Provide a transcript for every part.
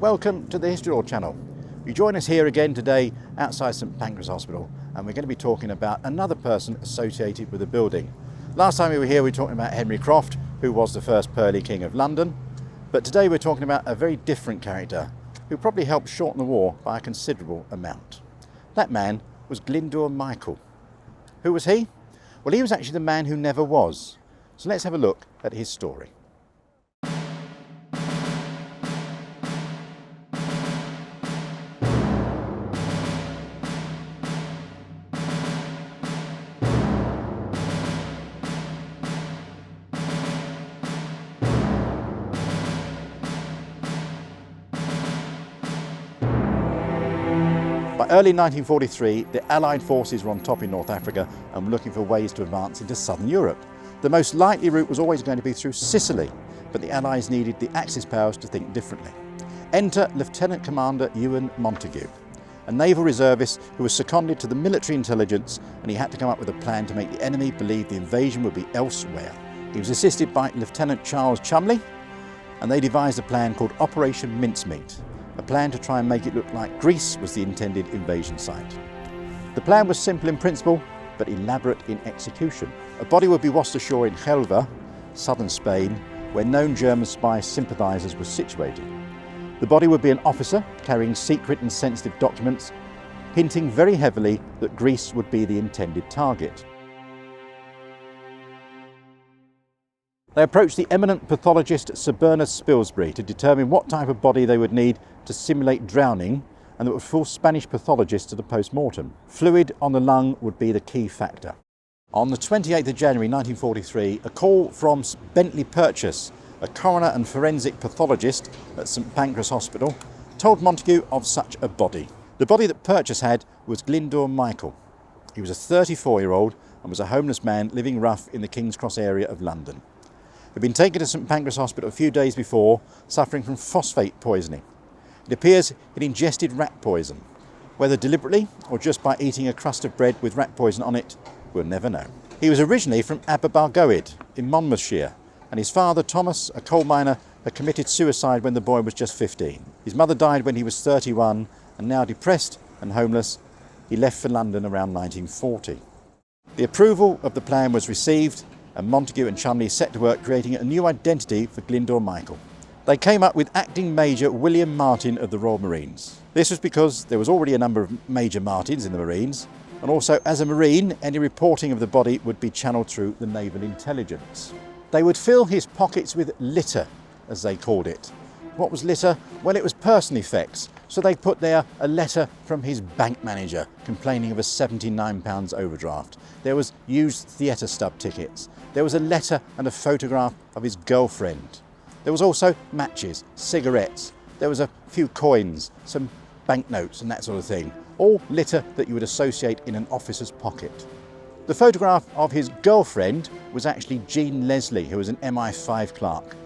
Welcome to the History Lord channel. You join us here again today outside St Pancras Hospital, and we're going to be talking about another person associated with the building. Last time we were here we were talking about Henry Croft, who was the first Pearly King of London, but today we're talking about a very different character who probably helped shorten the war by a considerable amount. That man was Glyndwr Michael. Who was he? Well, he was actually the man who never was. So let's have a look at his story. By early 1943, the Allied forces were on top in North Africa and were looking for ways to advance into southern Europe. The most likely route was always going to be through Sicily, but the Allies needed the Axis powers to think differently. Enter Lieutenant Commander Ewan Montagu, a naval reservist who was seconded to the military intelligence, and he had to come up with a plan to make the enemy believe the invasion would be elsewhere. He was assisted by Lieutenant Charles Cholmondeley, and they devised a plan called Operation Mincemeat, a plan to try and make it look like Greece was the intended invasion site. The plan was simple in principle, but elaborate in execution. A body would be washed ashore in Huelva, southern Spain, where known German spy sympathisers were situated. The body would be an officer carrying secret and sensitive documents, hinting very heavily that Greece would be the intended target. They approached the eminent pathologist Sir Bernard Spilsbury to determine what type of body they would need to simulate drowning, and that would fool Spanish pathologists to the post-mortem. Fluid on the lung would be the key factor. On the 28th of January 1943, a call from Bentley Purchas, a coroner and forensic pathologist at St Pancras Hospital, told Montagu of such a body. The body that Purchas had was Glyndwr Michael. He was a 34-year-old and was a homeless man living rough in the King's Cross area of London. He'd been taken to St Pancras Hospital a few days before, suffering from phosphate poisoning. It appears he'd ingested rat poison. Whether deliberately or just by eating a crust of bread with rat poison on it, we'll never know. He was originally from Aberbargoed in Monmouthshire, and his father, Thomas, a coal miner, had committed suicide when the boy was just 15. His mother died when he was 31, and now depressed and homeless, he left for London around 1940. The approval of the plan was received, and Montagu and Cholmondeley set to work creating a new identity for Glyndwr Michael. They came up with Acting Major William Martin of the Royal Marines. This was because there was already a number of Major Martins in the Marines, and also as a Marine, any reporting of the body would be channelled through the Naval Intelligence. They would fill his pockets with litter, as they called it. What was litter? Well, it was personal effects. So they put there a letter from his bank manager complaining of a £79 overdraft. There was used theatre stub tickets. There was a letter and a photograph of his girlfriend. There was also matches, cigarettes. There was a few coins, some banknotes and that sort of thing. All litter that you would associate in an officer's pocket. The photograph of his girlfriend was actually Jean Leslie, who was an MI5 clerk.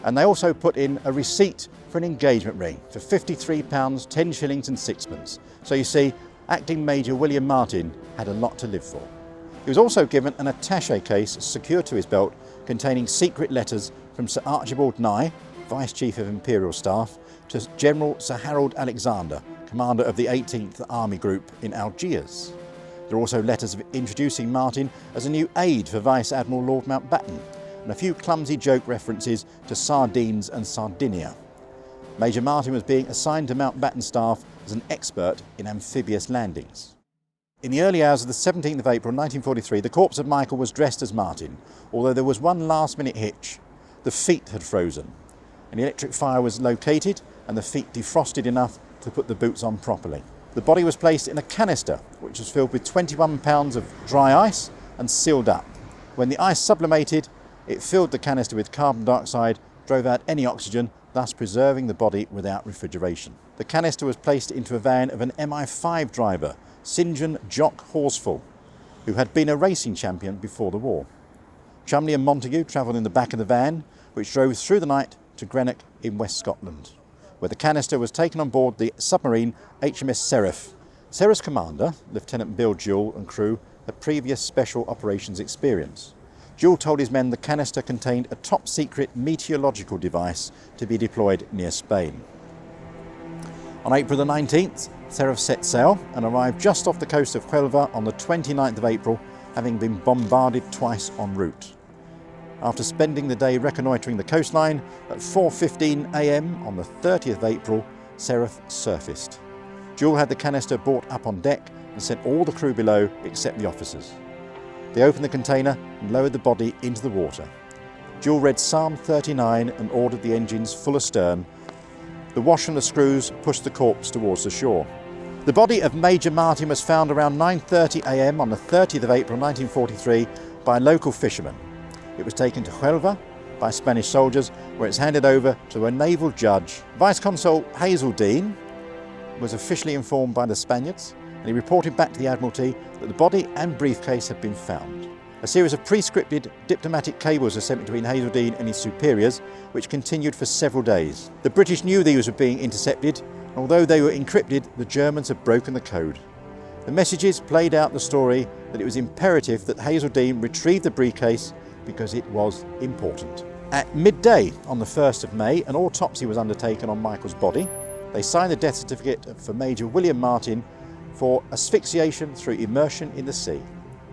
And they also put in a receipt for an engagement ring for £53, 10 shillings and sixpence. So you see, Acting Major William Martin had a lot to live for. He was also given an attaché case secured to his belt containing secret letters from Sir Archibald Nye, Vice Chief of Imperial Staff, to General Sir Harold Alexander, commander of the 18th Army Group in Algiers. There are also letters introducing Martin as a new aide for Vice Admiral Lord Mountbatten, and a few clumsy joke references to sardines and Sardinia. Major Martin was being assigned to Mountbatten's staff as an expert in amphibious landings. In the early hours of the 17th of April 1943, the corpse of Michael was dressed as Martin, although there was one last-minute hitch. The feet had frozen. An electric fire was located and the feet defrosted enough to put the boots on properly. The body was placed in a canister, which was filled with 21 pounds of dry ice and sealed up. When the ice sublimated, it filled the canister with carbon dioxide, drove out any oxygen, thus preserving the body without refrigeration. The canister was placed into a van of an MI5 driver, St John Jock Horsfall, who had been a racing champion before the war. Cholmondeley and Montagu travelled in the back of the van, which drove through the night to Greenock in West Scotland, where the canister was taken on board the submarine HMS Seraph. Seraph's commander, Lieutenant Bill Jewell, and crew had previous special operations experience. Jewell told his men the canister contained a top-secret meteorological device to be deployed near Spain. On April the 19th, Sheriff set sail and arrived just off the coast of Huelva on the 29th of April, having been bombarded twice en route. After spending the day reconnoitring the coastline, at 4:15 a.m. on the 30th of April, Sheriff surfaced. Joule had the canister brought up on deck and sent all the crew below except the officers. They opened the container and lowered the body into the water. Joule read Psalm 39 and ordered the engines full astern. The wash and the screws pushed the corpse towards the shore. The body of Major Martin was found around 9:30 a.m. on the 30th of April 1943 by a local fisherman. It was taken to Huelva by Spanish soldiers, where it's handed over to a naval judge. Vice-Consul Hazeldine was officially informed by the Spaniards, and he reported back to the Admiralty that the body and briefcase had been found. A series of pre-scripted diplomatic cables were sent between Hazeldine and his superiors, which continued for several days. The British knew these were being intercepted, and although they were encrypted, the Germans had broken the code. The messages played out the story that it was imperative that Hazeldine retrieve the briefcase because it was important. At midday on the 1st of May, an autopsy was undertaken on Michael's body. They signed the death certificate for Major William Martin for asphyxiation through immersion in the sea.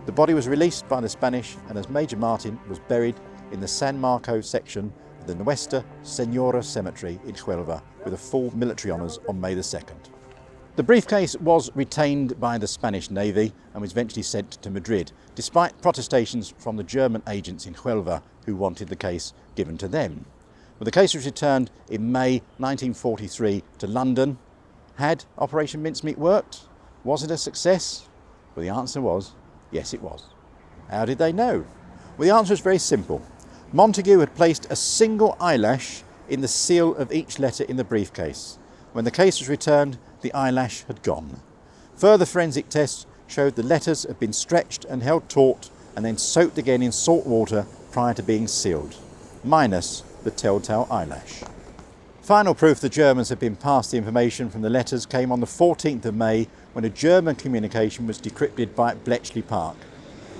The body was released by the Spanish, and as Major Martin was buried in the San Marco section of the Nuestra Señora Cemetery in Huelva with a full military honours on May the 2nd. The briefcase was retained by the Spanish Navy and was eventually sent to Madrid, despite protestations from the German agents in Huelva who wanted the case given to them. Well, the case was returned in May 1943 to London. Had Operation Mincemeat worked? Was it a success? Well, the answer was, yes it was. How did they know? Well, the answer is very simple. Montague had placed a single eyelash in the seal of each letter in the briefcase. When the case was returned, the eyelash had gone. Further forensic tests showed the letters had been stretched and held taut and then soaked again in salt water prior to being sealed, minus the telltale eyelash. Final proof the Germans had been passed the information from the letters came on the 14th of May when a German communication was decrypted by Bletchley Park.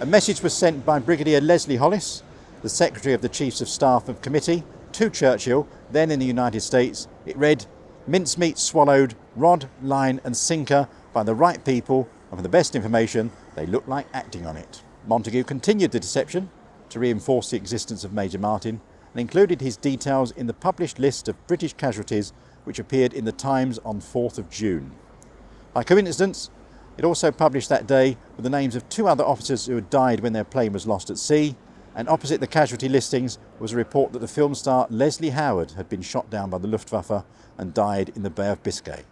A message was sent by Brigadier Leslie Hollis, the Secretary of the Chiefs of Staff of Committee, to Churchill, then in the United States. It read, "Mincemeat swallowed, rod, line and sinker by the right people, and for the best information, they look like acting on it." Montague continued the deception to reinforce the existence of Major Martin and included his details in the published list of British casualties which appeared in the Times on 4th of June. By coincidence, it also published that day with the names of 2 other officers who had died when their plane was lost at sea, and opposite the casualty listings was a report that the film star Leslie Howard had been shot down by the Luftwaffe and died in the Bay of Biscay.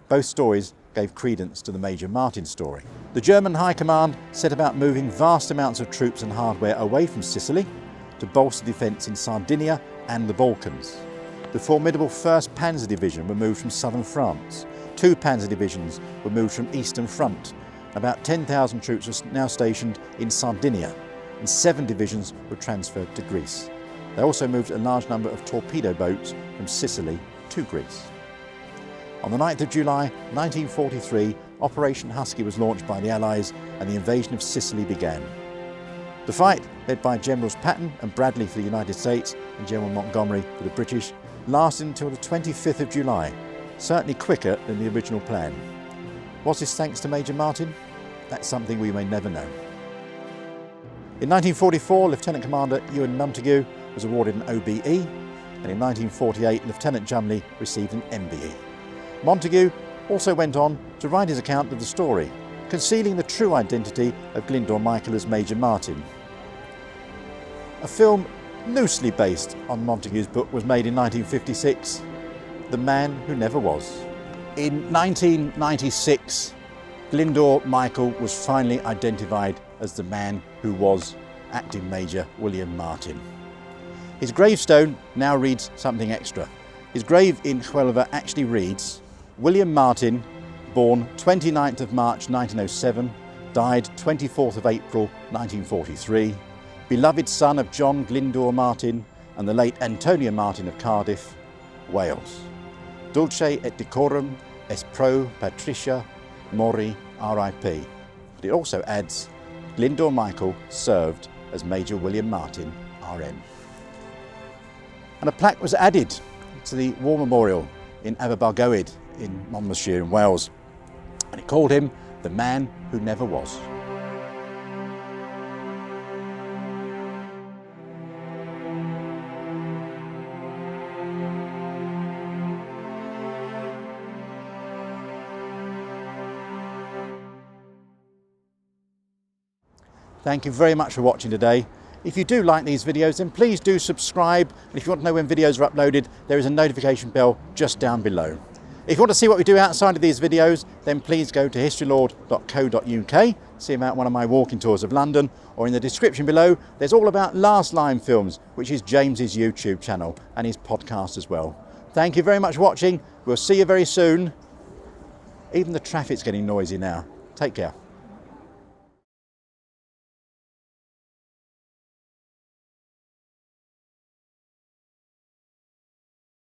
Both stories gave credence to the Major Martin story. The German High Command set about moving vast amounts of troops and hardware away from Sicily to bolster defence in Sardinia and the Balkans. The formidable 1st Panzer Division were moved from southern France. 2 Panzer Divisions were moved from Eastern Front. About 10,000 troops were now stationed in Sardinia, and 7 divisions were transferred to Greece. They also moved a large number of torpedo boats from Sicily to Greece. On the 9th of July 1943, Operation Husky was launched by the Allies and the invasion of Sicily began. The fight, led by Generals Patton and Bradley for the United States and General Montgomery for the British, lasted until the 25th of July, certainly quicker than the original plan. Was this thanks to Major Martin? That's something we may never know. In 1944, Lieutenant Commander Ewan Montague was awarded an OBE, and in 1948, Lieutenant Jumley received an MBE. Montague also went on to write his account of the story, concealing the true identity of Glyndor Michael as Major Martin. A film loosely based on Montague's book was made in 1956, The Man Who Never Was. In 1996, Glyndor Michael was finally identified as the man who was Acting Major William Martin. His gravestone now reads something extra. His grave in Huelva actually reads, William Martin, born 29th of March 1907, died 24th of April 1943, beloved son of John Glyndor Martin and the late Antonia Martin of Cardiff, Wales. Dulce et decorum est pro Patricia Mori RIP. But it also adds, Glyndor Michael served as Major William Martin RM. And a plaque was added to the war memorial in Aberbargoed in Monmouthshire in Wales, and it called him the man who never was. Thank you very much for watching today. If you do like these videos, then please do subscribe. And if you want to know when videos are uploaded, there is a notification bell just down below. If you want to see what we do outside of these videos, then please go to historylord.co.uk, see about one of my walking tours of London, or in the description below, there's all about Last Line Films, which is James's YouTube channel and his podcast as well. Thank you very much for watching. We'll see you very soon. Even the traffic's getting noisy now. Take care.